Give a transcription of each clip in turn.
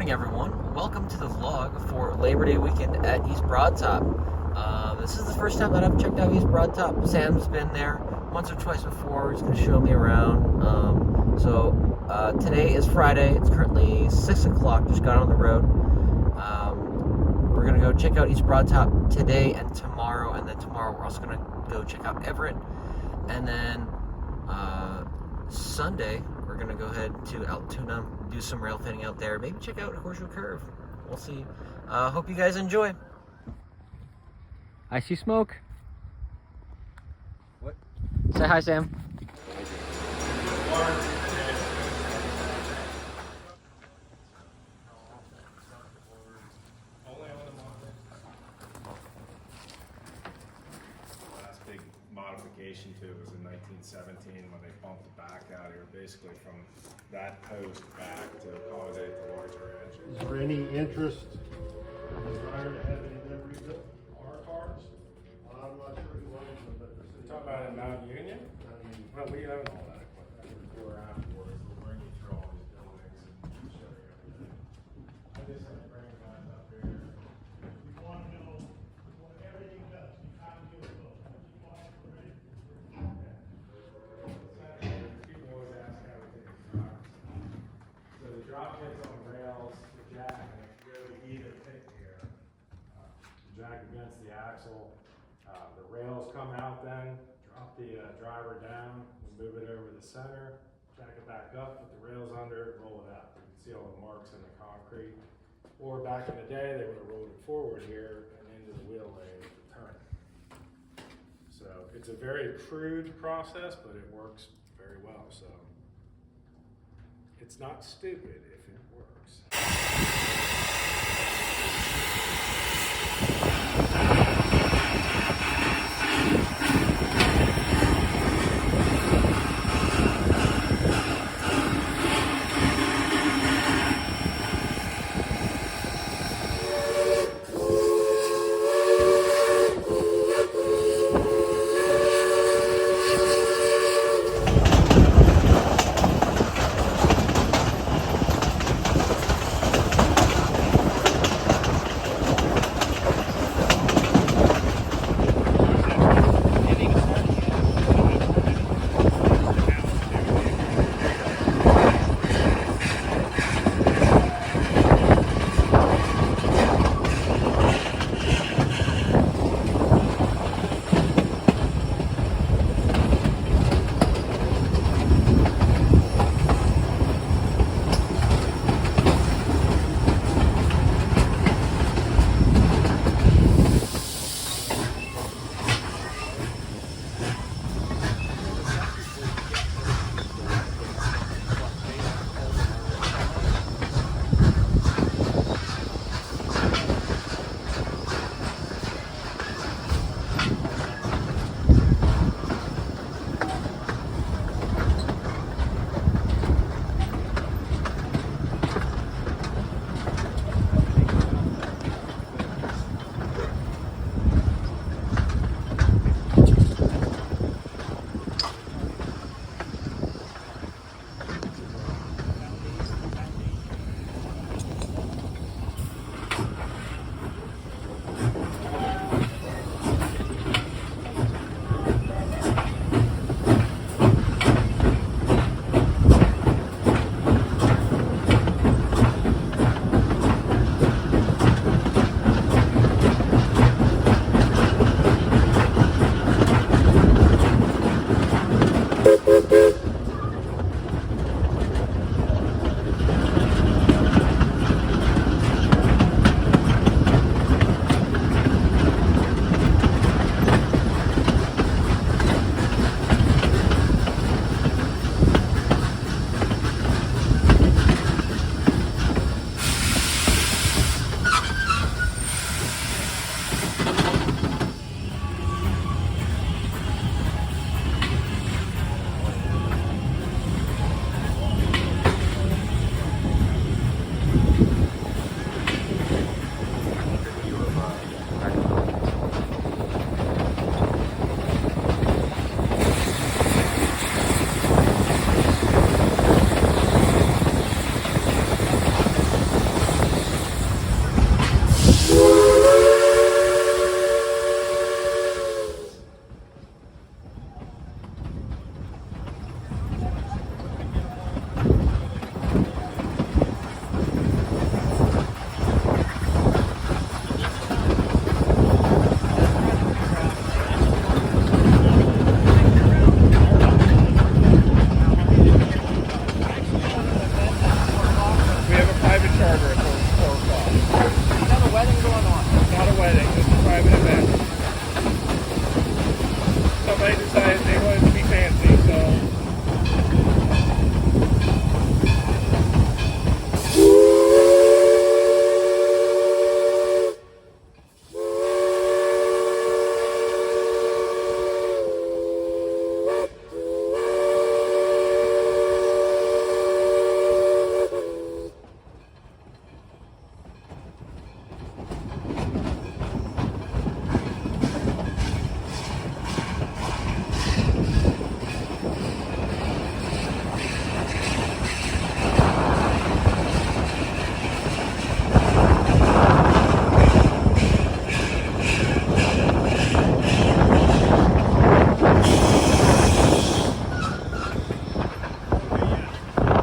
morning, everyone. Welcome to the vlog for Labor Day weekend at East Broadtop. This is the first time that I've checked out East Broadtop. Sam's been there once or twice before. He's going to show me around. Today is Friday. It's currently 6 o'clock. Just got on the road. We're going to go check out East Broadtop today and tomorrow. And then tomorrow we're also going to go check out Everett. And then Sunday, we're going to go ahead to Altoona, do some railfanning out there, maybe check out Horseshoe Curve. We'll see. Hope you guys enjoy. I see smoke. What? Say hi, Sam. Modification to it was in 1917 when they bumped the back out here, basically from that post back to accommodate the larger engine. Is there any interest in the desire to have any of them rebuilt? Our cars? I'm not sure who owns them, but the city. Talking about in Mount Union? Well, we own all that equipment. Before or afterwards, we'll bring you through all these buildings and show you everything. I just had to bring you guys up here. You want to know what everything does, you have to do it. People always ask how we take the drops. So the drop kits on the rails, the jack, and it really either pick here. Jack against the axle. The rails come out then, drop the driver down, we move it over the center, jack it back up, put the rails under it, roll it out. You can see all the marks in the concrete. Or back in the day, they would have rolled it forward here and into the wheel lane to turn it. So it's a very crude process, but it works very well. So it's not stupid if it works.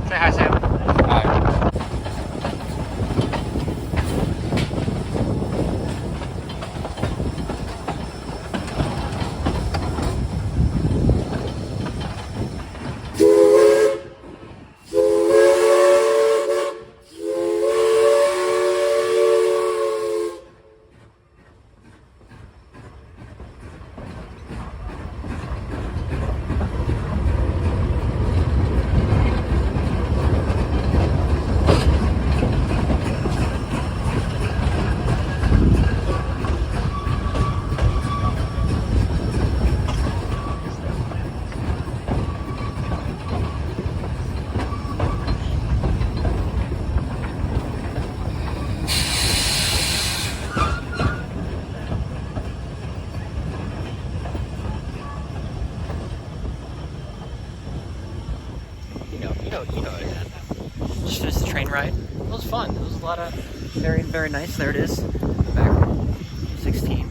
Say hi, Sam. Hi. You know it. Just finished the train ride. It was fun. It was a lot of very nice. There it is. Back 16.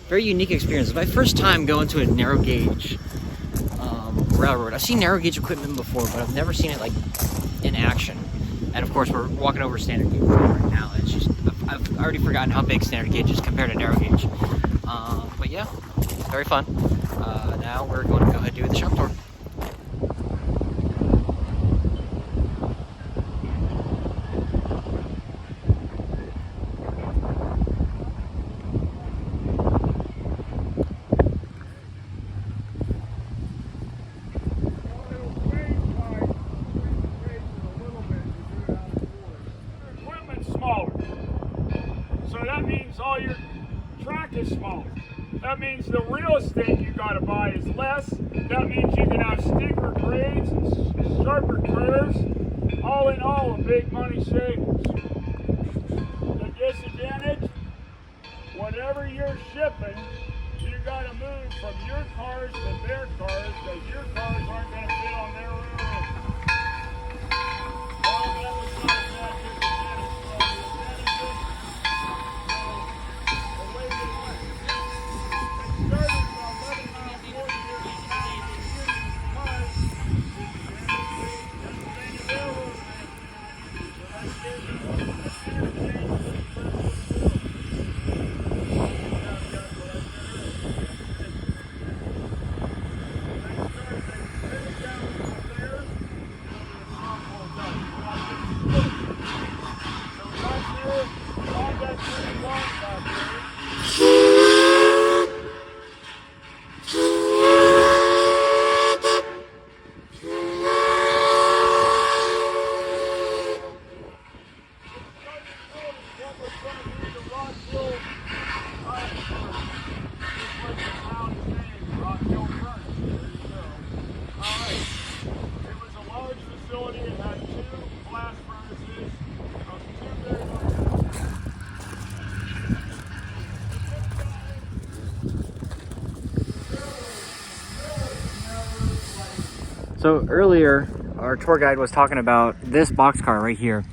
Very unique experience. It's my first time going to a narrow gauge railroad. I've seen narrow gauge equipment before, but I've never seen it like in action. And of course, we're walking over standard gauge right now. It's just I've already forgotten how big standard gauge is compared to narrow gauge. But yeah, very fun. Now we're going to go ahead and do the shop tour. That means the real estate you gotta buy is less. That means you can have steeper grades and sharper curves. All in all, a big money savings. The disadvantage, whatever you're shipping, you gotta move from your cars to their cars because your cars aren't gonna fit on their railroad. Well, that was not exactly the disadvantage. So, the way they went. Started from 11 miles north here in town, because Pennsylvania Railroad ran. So that's So earlier, our tour guide was talking about this boxcar right here.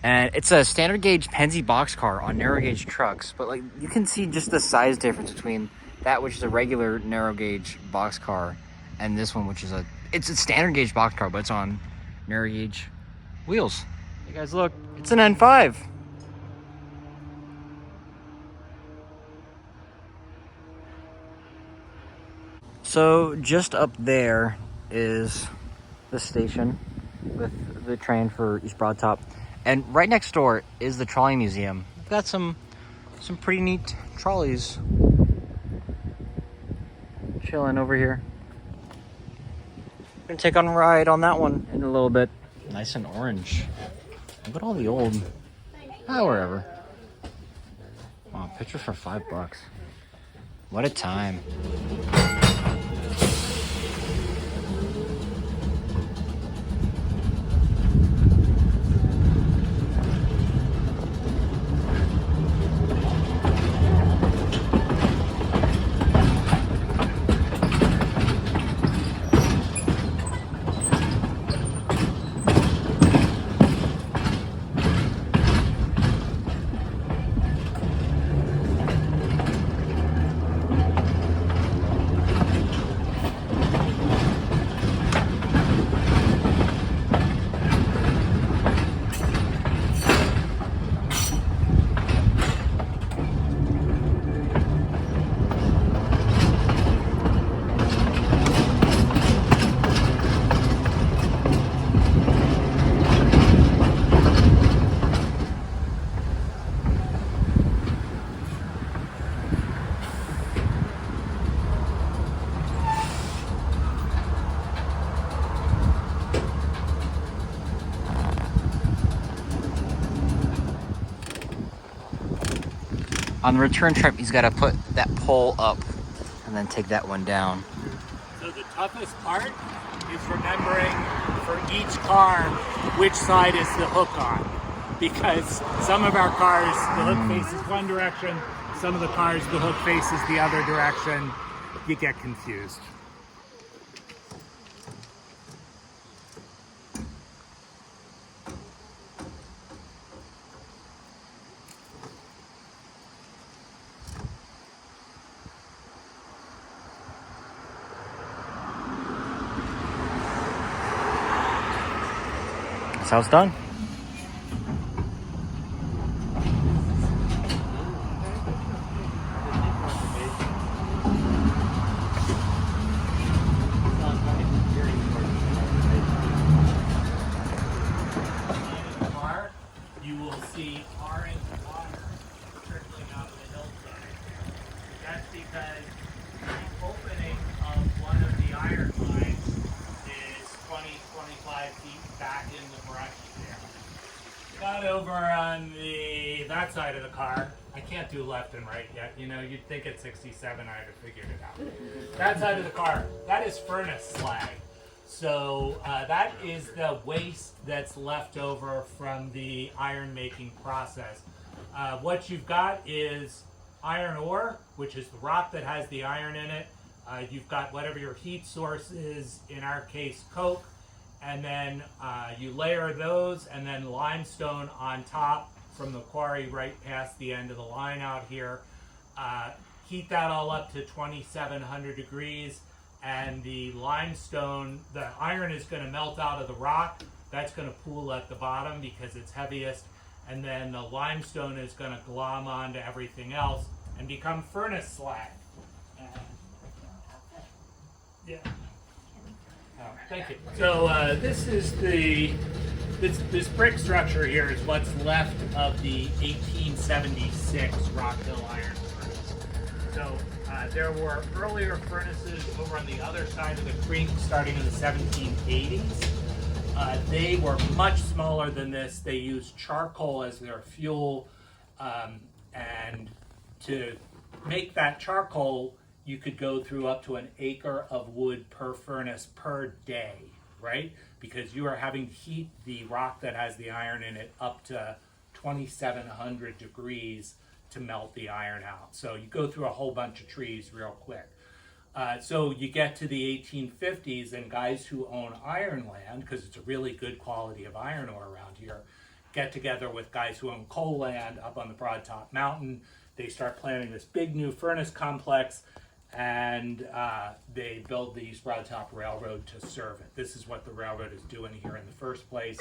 And it's a standard gauge Penzi boxcar on narrow gauge trucks. But like you can see just the size difference between that, which is a regular narrow gauge boxcar, and this one, which is it's a standard gauge boxcar, but it's on narrow gauge wheels. You guys look, it's an N5. So just up there is the station with the train for East Broadtop, and right next door is the Trolley Museum. We've got some pretty neat trolleys chilling over here. Gonna take on a ride on that one in a little bit. Nice and orange. Look at all the old, wherever. Wow, picture for $5. What a time. On the return trip, he's got to put that pole up and then take that one down. So the toughest part is remembering for each car which side is the hook on. Because some of our cars, the hook faces one direction, some of the cars, the hook faces the other direction. You get confused. That's how it's done. You will see orange water trickling out of the hillside. That's because the opening of one of the iron lines is 20-25 feet back in the brush there. Got over on that side of the car. I can't do left and right yet. You know, you'd think at 67 I'd have figured it out. That side of the car, that is furnace slag. So that is the waste that's left over from the iron making process. What you've got is iron ore, which is the rock that has the iron in it. You've got whatever your heat source is, in our case coke, and then you layer those and then limestone on top from the quarry right past the end of the line out here. Heat that all up to 2700 degrees. And the limestone, the iron is going to melt out of the rock. That's going to pool at the bottom because it's heaviest. And then the limestone is going to glom onto everything else and become furnace slag. Yeah. Oh, thank you. So this is this brick structure here is what's left of the 1876 Rock Hill Iron Furnace. So there were earlier furnaces over on the other side of the creek starting in the 1780s. They were much smaller than this. They used charcoal as their fuel, and to make that charcoal, you could go through up to an acre of wood per furnace per day, right? Because you are having to heat the rock that has the iron in it up to 2700 degrees to melt the iron out. So you go through a whole bunch of trees real quick. So you get to the 1850s, and guys who own iron land, because it's a really good quality of iron ore around here, get together with guys who own coal land up on the Broadtop mountain. They start planning this big new furnace complex, and they build these Broadtop Railroad to serve it. This is what the railroad is doing here in the first place.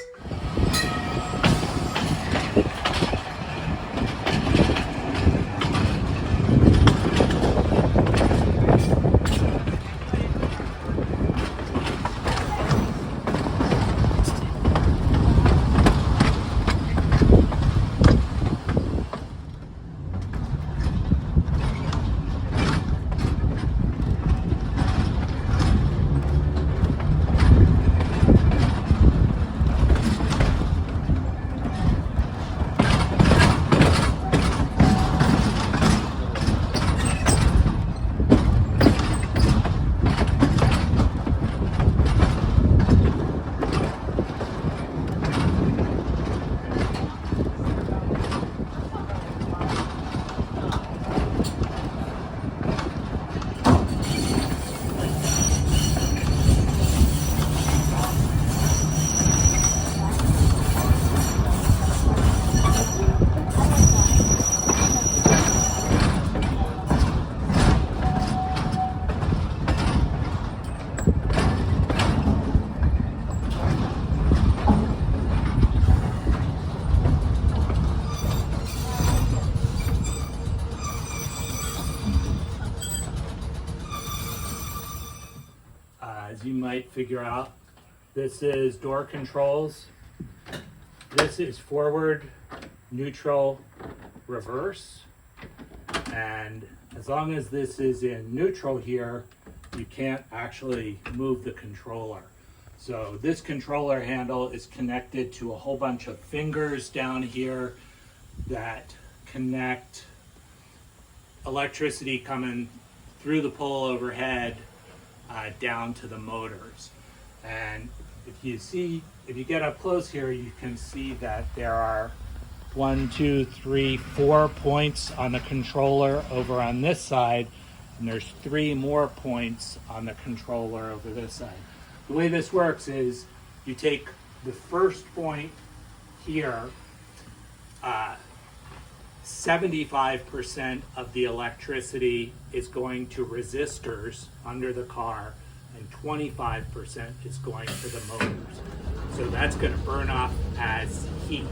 As you might figure out, this is door controls. This is forward, neutral, reverse. And as long as this is in neutral here, you can't actually move the controller. So this controller handle is connected to a whole bunch of fingers down here that connect electricity coming through the pole overhead down to the motors. And if you get up close here, you can see that there are 1, 2, 3, 4 points on the controller over on this side, and there's 3 more points on the controller over this side. The way this works is you take the first point here, 75% of the electricity is going to resistors under the car, and 25% is going to the motors. So that's going to burn off as heat.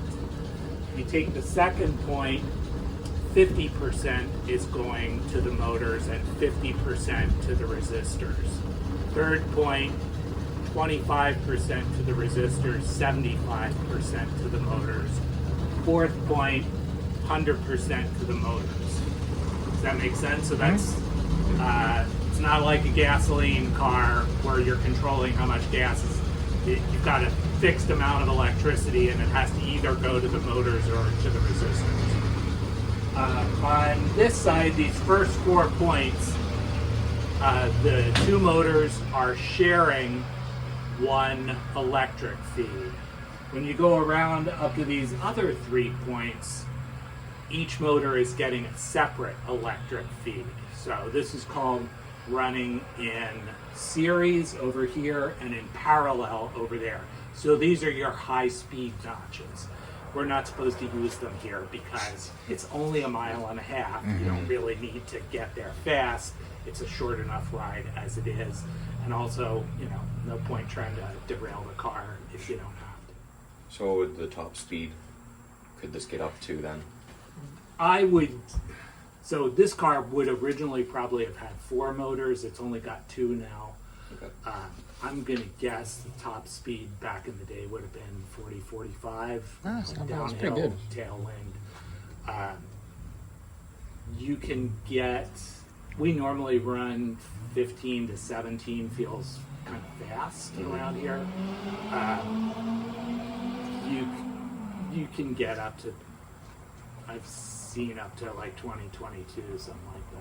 You take the second point, 50% is going to the motors and 50% to the resistors. Third point, 25% to the resistors, 75% to the motors. Fourth point, 100% to the motors. Does that make sense? So that's, it's not like a gasoline car where you're controlling how much gas is. You've got a fixed amount of electricity and it has to either go to the motors or to the resistors. On this side, these first 4 points, the 2 motors are sharing 1 electric feed. When you go around up to these other 3 points, each motor is getting a separate electric feed. So this is called running in series over here and in parallel over there. So these are your high-speed notches. We're not supposed to use them here because it's only 1.5 miles. You don't really need to get there fast. It's a short enough ride as it is. And also, you know, no point trying to derail the car if you don't have to. So with the top speed, could this get up to then? So this car would originally probably have had 4 motors. It's only got 2 now. Okay. I'm gonna guess the top speed back in the day would have been 40, 45. That's pretty downhill, good. tailwind. You can get, we normally run 15 to 17, feels kind of fast around here. You can get up to, I've seen up to like 20, 22, something like that.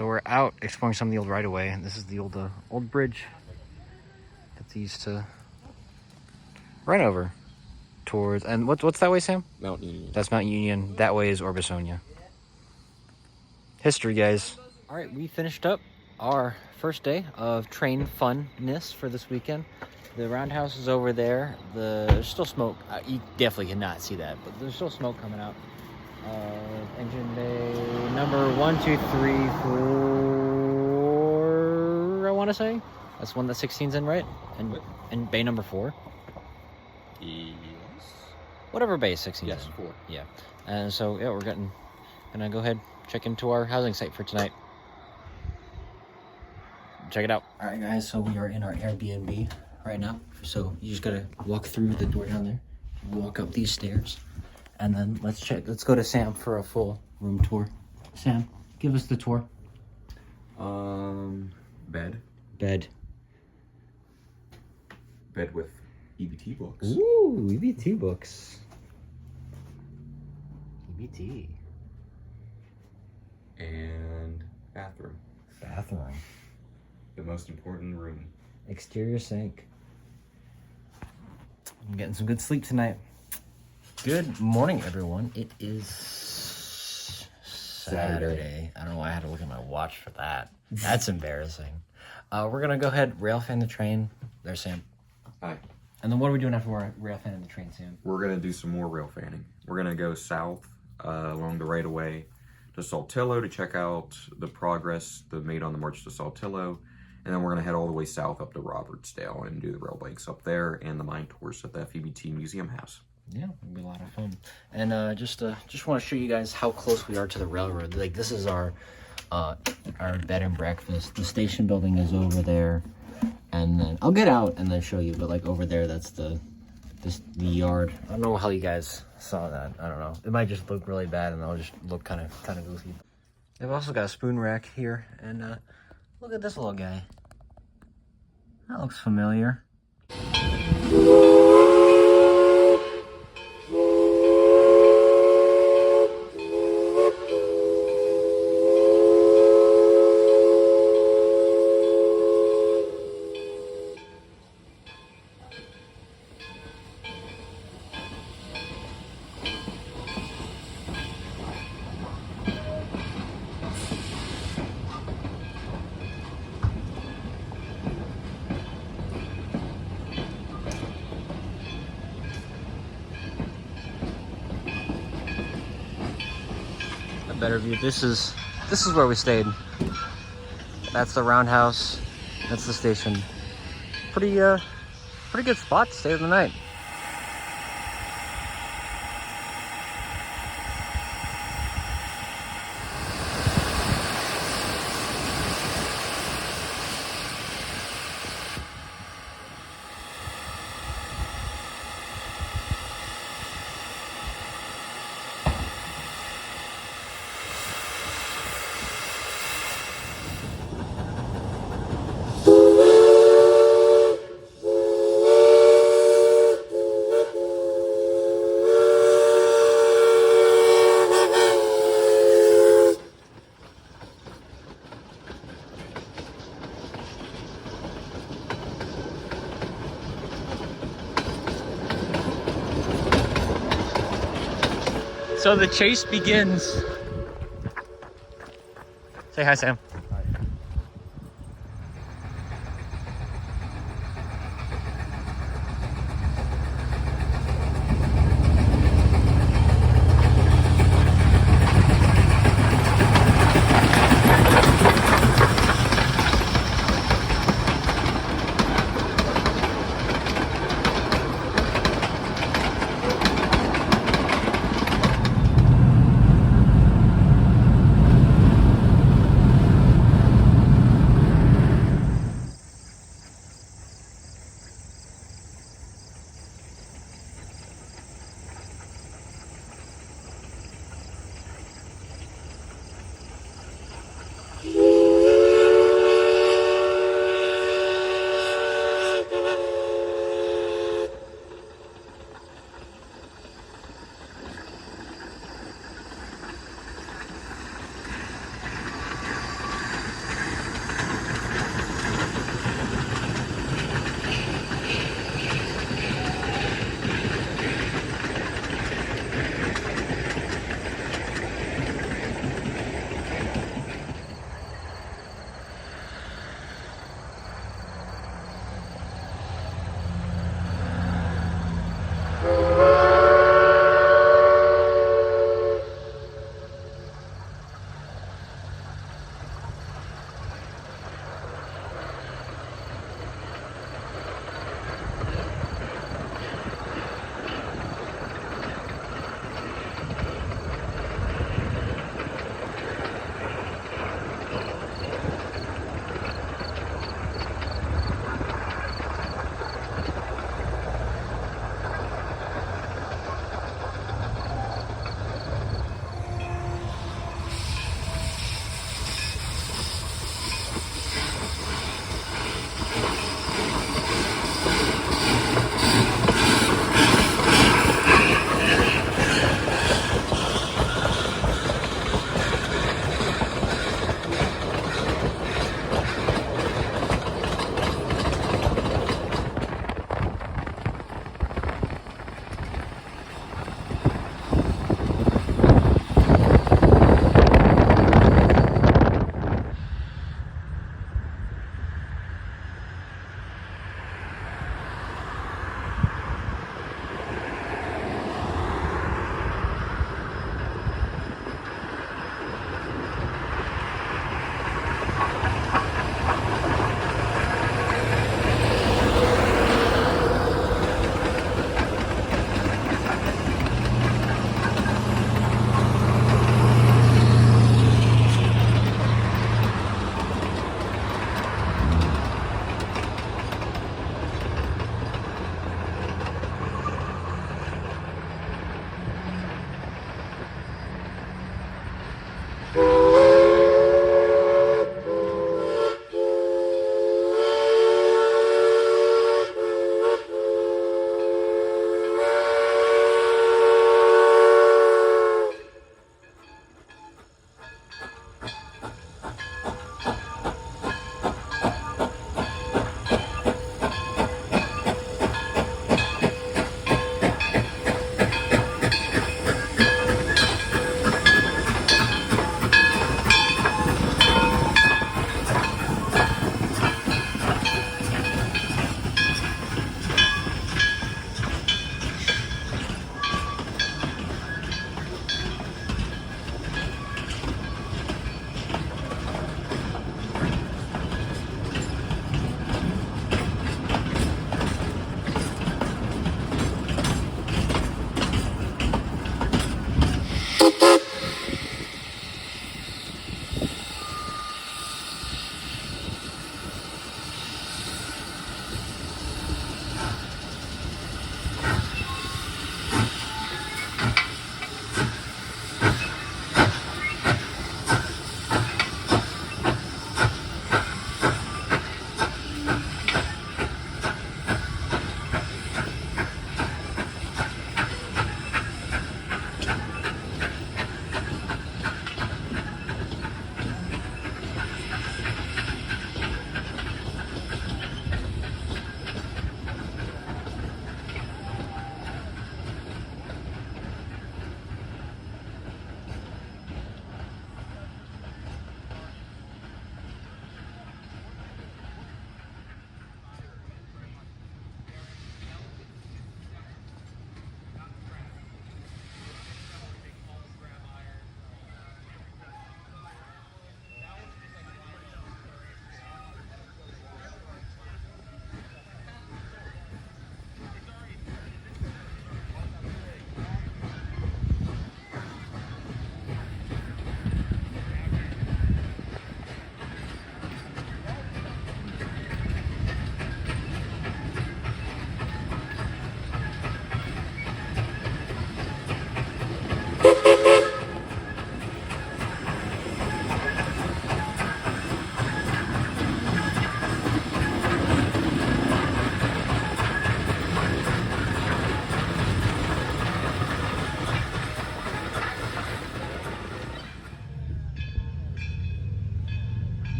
So we're out exploring some of the old right-of-way, and this is the old bridge that they used to run over towards. And what's that way, Sam? Mount Union. That's Mount Union. That way is Orbisonia. History, guys. All right, we finished up our first day of train funness for this weekend. The roundhouse is over there. There's still smoke. You definitely cannot see that, but there's still smoke coming out. Engine bay number 1, 2, 3, 4. I want to say that's one that 16's in, right? And bay number 4. Yes. Whatever bay 16's Yes, in. 4. Yeah. And so yeah, we're gonna go ahead check into our housing site for tonight. Check it out. All right, guys. So we are in our Airbnb right now. So you just gotta walk through the door down there, walk up these stairs, and then let's go to Sam for a full room tour. Sam, give us the tour. Bed with EBT books. Ooh, EBT books. EBT. And bathroom. The most important room. Exterior sink. I'm getting some good sleep tonight. Good morning, everyone. It is Saturday. I don't know why I had to look at my watch for that. That's embarrassing. We're gonna go ahead, railfan the train. There's Sam. Hi. And then what are we doing after we're railfanning the train, Sam? We're gonna do some more rail fanning. We're gonna go south along the right of way to Saltillo to check out the progress made on the march to Saltillo. And then we're gonna head all the way south up to Robertsdale and do the rail banks up there and the mine tours that the FEBT museum has. Yeah, it'll be a lot of fun. And just want to show you guys how close we are to the railroad. Like, this is our bed and breakfast. The station building is over there, and then I'll get out and then show you. But like over there, that's the yard. I don't know how you guys saw that. I don't know. It might just look really bad, and I'll just look kind of goofy. They've also got a spoon rack here, and look at this little guy. That looks familiar. Better view. This is where we stayed. That's the roundhouse. That's the station. Pretty good spot to stay the night. So the chase begins. Say hi, Sam.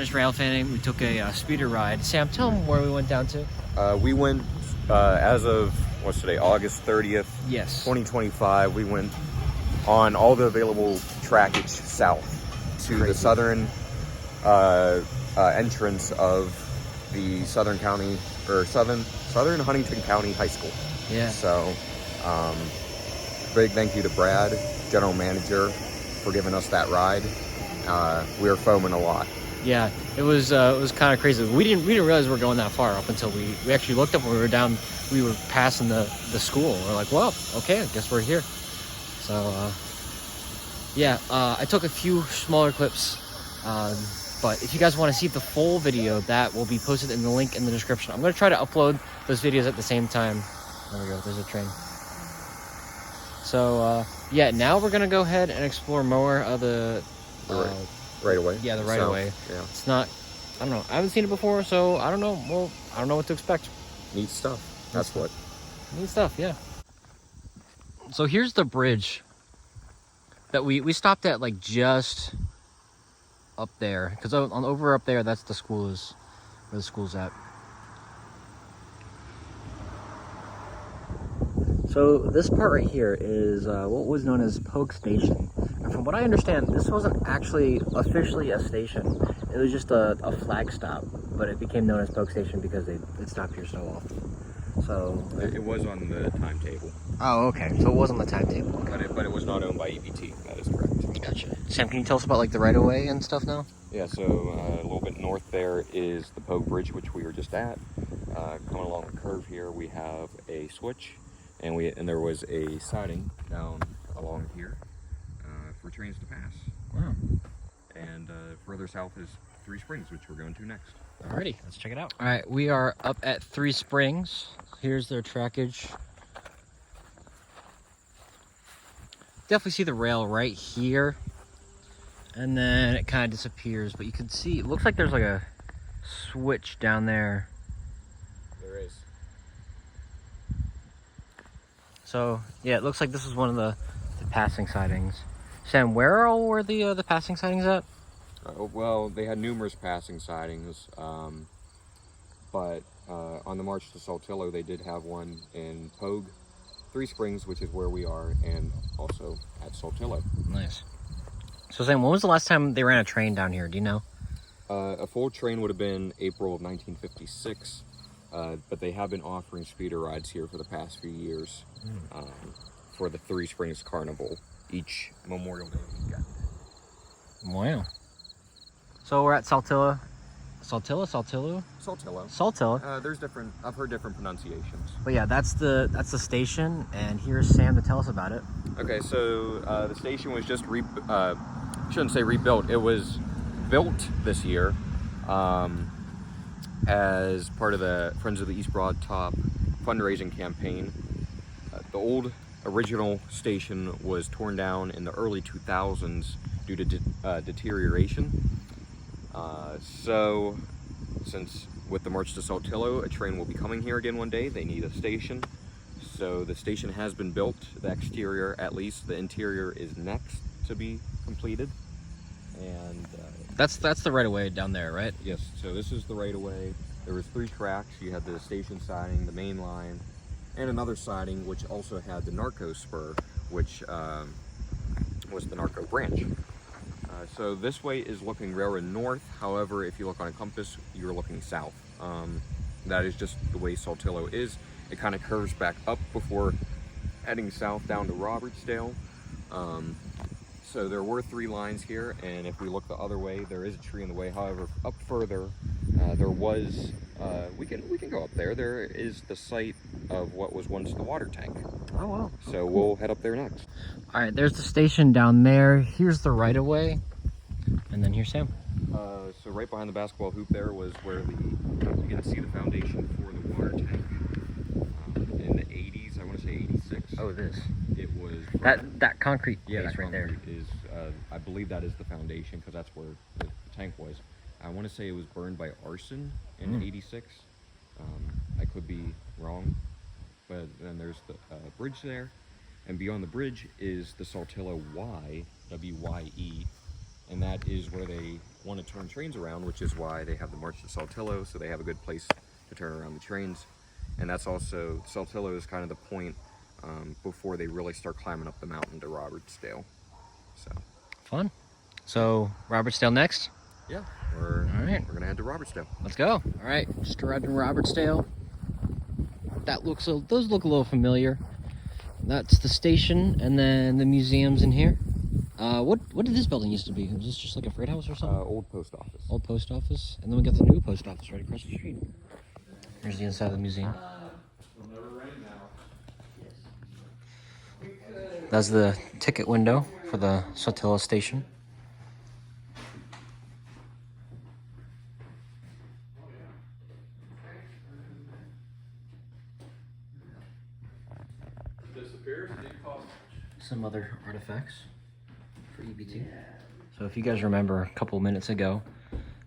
finished Railfanning. We took a speeder ride. Sam, tell them where we went down to. We went, as of, what's today, August 30th, Yes. 2025, we went on all the available trackage south to the southern entrance of the Southern Huntington County High School. Yeah. So, big thank you to Brad, general manager, for giving us that ride. We were foaming a lot. Yeah, it was kind of crazy. We didn't realize we were going that far up until we actually looked up when we were down. We were passing the school. We're like, well, okay, I guess we're here. So yeah, I took a few smaller clips, but if you guys want to see the full video, that will be posted in the link in the description. I'm gonna try to upload those videos at the same time. There we go. There's a train. So yeah, now we're gonna go ahead and explore more of the right away. Yeah, the right of way. Yeah. It's not, I don't know. I haven't seen it before, so I don't know. Well, I don't know what to expect. Neat stuff. That's what. Neat stuff, yeah. So here's the bridge that we stopped at, like just up there, because on over up there, that's the school is where the school's at. So this part right here is what was known as Pogue Station. And from what I understand, this wasn't actually officially a station. It was just a flag stop, but it became known as Pogue Station because it stopped here so often. So It was on the timetable. oh, okay. So it was on the timetable. But it was not owned by EBT. That is correct. Gotcha. Sam, can you tell us about like the right of way and stuff now? Yeah, so a little bit north there is the Pogue Bridge, which we were just at. Coming along the curve here, we have a switch, and there was a siding down along here for trains to pass. Wow. And further south is Three Springs, which we're going to next. Alrighty, let's check it out. All right, we are up at Three Springs. Here's their trackage. Definitely see the rail right here. And then it kind of disappears, but you can see, it looks like there's like a switch down there. There is. So, yeah, it looks like this is one of the passing sidings. Sam, where all were the passing sidings at? Well, they had numerous passing sidings, but on the march to Saltillo, they did have one in Pogue, Three Springs, which is where we are, and also at Saltillo. Nice. So, Sam, when was the last time they ran a train down here? Do you know? A full train would have been April of 1956, but they have been offering speeder rides here for the past few years for the Three Springs Carnival each Memorial Day weekend. Wow. So we're at Saltillo. Saltillo? Saltillo. Saltillo. There's different. I've heard different pronunciations. But yeah, that's the station, and here's Sam to tell us about it. Okay, so the station was just shouldn't say rebuilt. It was built this year as part of the Friends of the East Broadtop fundraising campaign. The old original station was torn down in the early 2000s due to deterioration. So since with the march to Saltillo, a train will be coming here again one day, they need a station. So the station has been built, the exterior at least. The interior is next to be completed. And That's the right of way down there, right? yes, so this is the right of way. There was 3 tracks. You had the station siding, the main line, and another siding which also had the Narco spur, which was the Narco branch. So this way is looking railroad north. However, if you look on a compass, you're looking south. That is just the way Saltillo is. It kind of curves back up before heading south down to Robertsdale. So there were 3 lines here, and if we look the other way, there is a tree in the way. However, up further, there was, we can go up there. There is the site of what was once the water tank. Oh, wow. So we'll head up there next. All right, there's the station down there. Here's the right of way, and then here's Sam. So right behind the basketball hoop there was where you can see the foundation for the water tank. In the 80s, I want to say 86. Oh, this. It was That concrete yeah, base that right there. concrete is I believe that is the foundation because that's where the tank was. I want to say it was burned by arson in 86. I could be wrong, but then there's the bridge there, and beyond the bridge is the Saltillo Y, W-Y-E, and that is where they want to turn trains around, which is why they have the March to Saltillo, so they have a good place to turn around the trains. And that's also, Saltillo is kind of the point before they really start climbing up the mountain to Robertsdale. So Fun. So Robertsdale next? yeah, we're right. gonna head to Robertsdale. Let's go. All right, just arrived in Robertsdale. Those look a little familiar. That's the station, and then the museum's in here. What did this building used to be? Was this just like a freight house or something? Old post office. Old post office, and then we got the new post office right across the street. Here's the inside of the museum. That's the ticket window for the Saltillo station. Some other artifacts for EBT. So if you guys remember a couple minutes ago,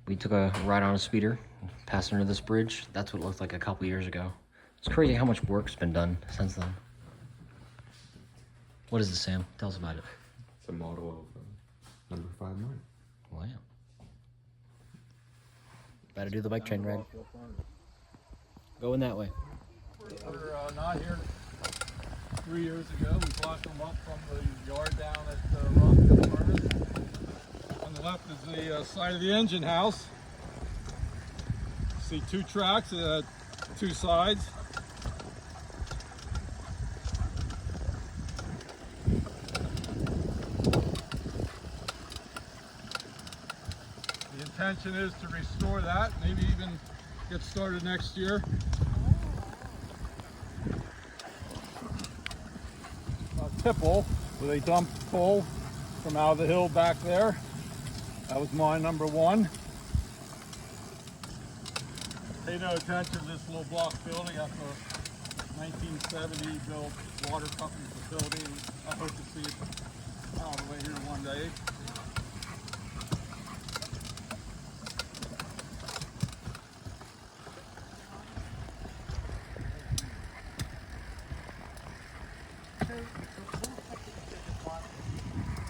we took a ride on a speeder, passed under this bridge. That's what it looked like a couple years ago. It's crazy how much work's been done since then. What is this, Sam? Tell us about it. It's a model of number 59. Wow. Better do the bike train ride. Going that way. We're not here 3 years ago. We brought them up from the yard down at the Rockville Furnace. On the left is the side of the engine house. See two tracks, two sides. The intention is to restore that, maybe even get started next year. Tipple, where they dumped coal from out of the hill back there. That was mine number one. Pay no attention to this little block building. That's a 1970 built water company facility. I hope to see it all the way here one day.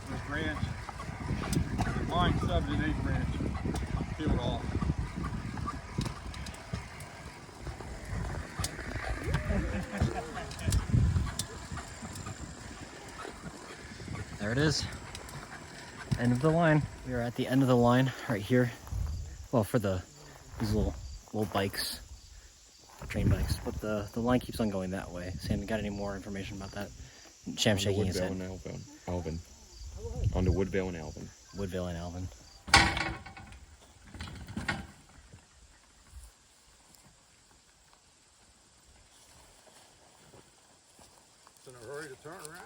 This branch, mine 7 and 8 branch, peeled off. There it is. End of the line. We are at the end of the line right here. Well, for these little bikes, train bikes. But the line keeps on going that way. Sam, you got any more information about that? Sam shaking his head. Woodvale and Alvin. On to Woodvale and Alvin. Woodville and Alvin. It's in a hurry to turn around.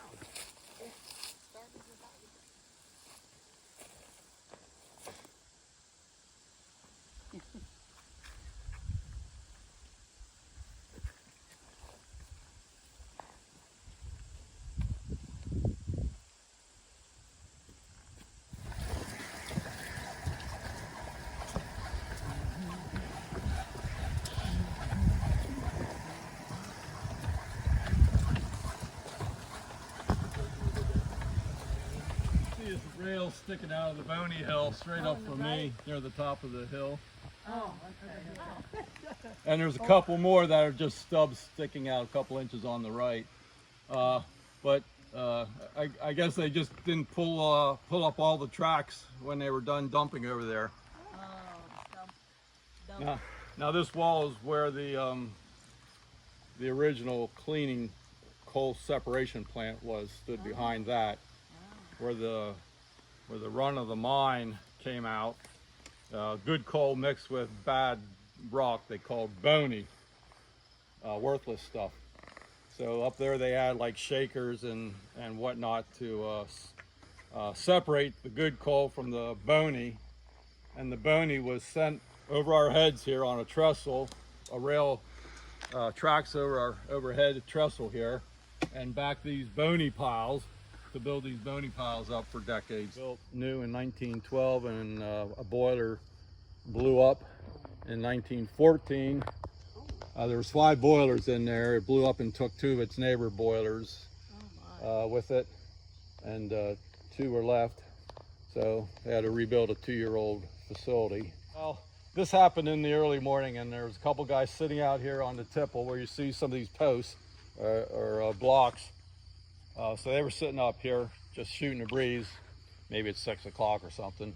See this rail sticking out of the bony hill straight up from me near the top of the hill. Oh, okay. And there's a couple more that are just stubs sticking out a couple inches on the right. But I guess they just didn't pull up all the tracks when they were done dumping over there. Oh, Now this wall is where the original cleaning coal separation plant stood behind that, where the run of the mine came out. Good coal mixed with bad rock they called bony, worthless stuff. So up there they had like shakers and whatnot to separate the good coal from the bony, and the bony was sent over our heads here on a trestle, a rail tracks over our overhead trestle here, and back these bony piles to build these bony piles up for decades. Built new in 1912, and a boiler blew up in 1914. There was 5 boilers in there. It blew up and took 2 of its neighbor boilers with it, and 2 were left. So they had to rebuild a 2-year-old facility. Well, this happened in the early morning, and there was a couple guys sitting out here on the tipple where you see some of these posts or blocks. So they were sitting up here just shooting a breeze. Maybe it's 6 o'clock or something,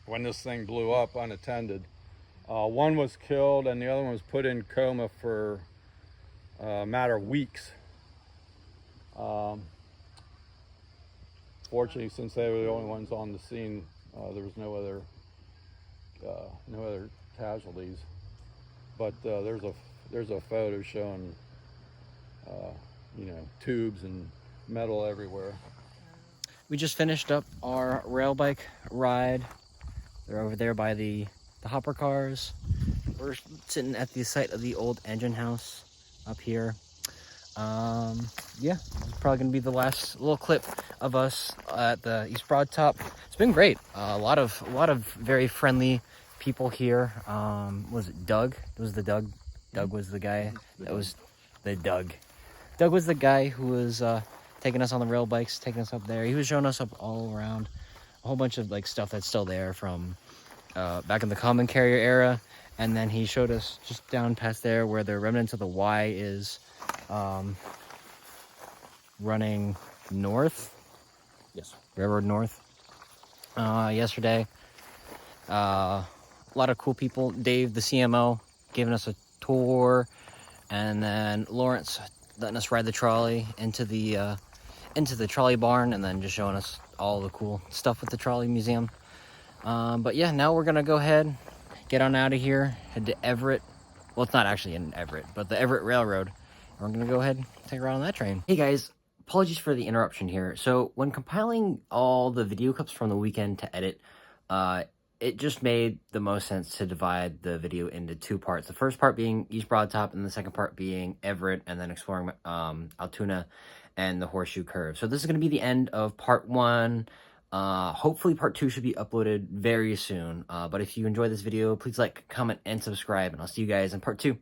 when this thing blew up unattended. One was killed and the other one was put in coma for a matter of weeks. Fortunately, since they were the only ones on the scene, there was no other casualties. But there's a photo showing tubes and metal everywhere. We just finished up our rail bike ride. They're over there by the hopper cars. We're sitting at the site of the old engine house up here. Yeah, it's probably gonna be the last little clip of us at the East Broadtop. It's been great. A lot of very friendly people here. Was it Doug? It was the Doug. Doug was the guy. That was the Doug. Doug was the guy who was taking us on the rail bikes, taking us up there. He was showing us up all around a whole bunch of like stuff that's still there from back in the common carrier era. And then he showed us just down past there where the remnants of the Y is running north. Yes, Railroad North. Yesterday, a lot of cool people. Dave, the CMO, giving us a tour, and then Lawrence letting us ride the trolley into the trolley barn, and then just showing us all the cool stuff with the trolley museum. But yeah, now we're gonna go ahead, get on out of here, head to Everett. Well, it's not actually in Everett, but the Everett Railroad. We're gonna go ahead and take a ride on that train. Hey guys, apologies for the interruption here. So when compiling all the video clips from the weekend to edit, it just made the most sense to divide the video into 2 parts. The first part being East Broadtop, and the second part being Everett, and then exploring Altoona and the Horseshoe Curve. So this is going to be the end of part 1. Hopefully part 2 should be uploaded very soon. But if you enjoyed this video, please like, comment, and subscribe, and I'll see you guys in part 2.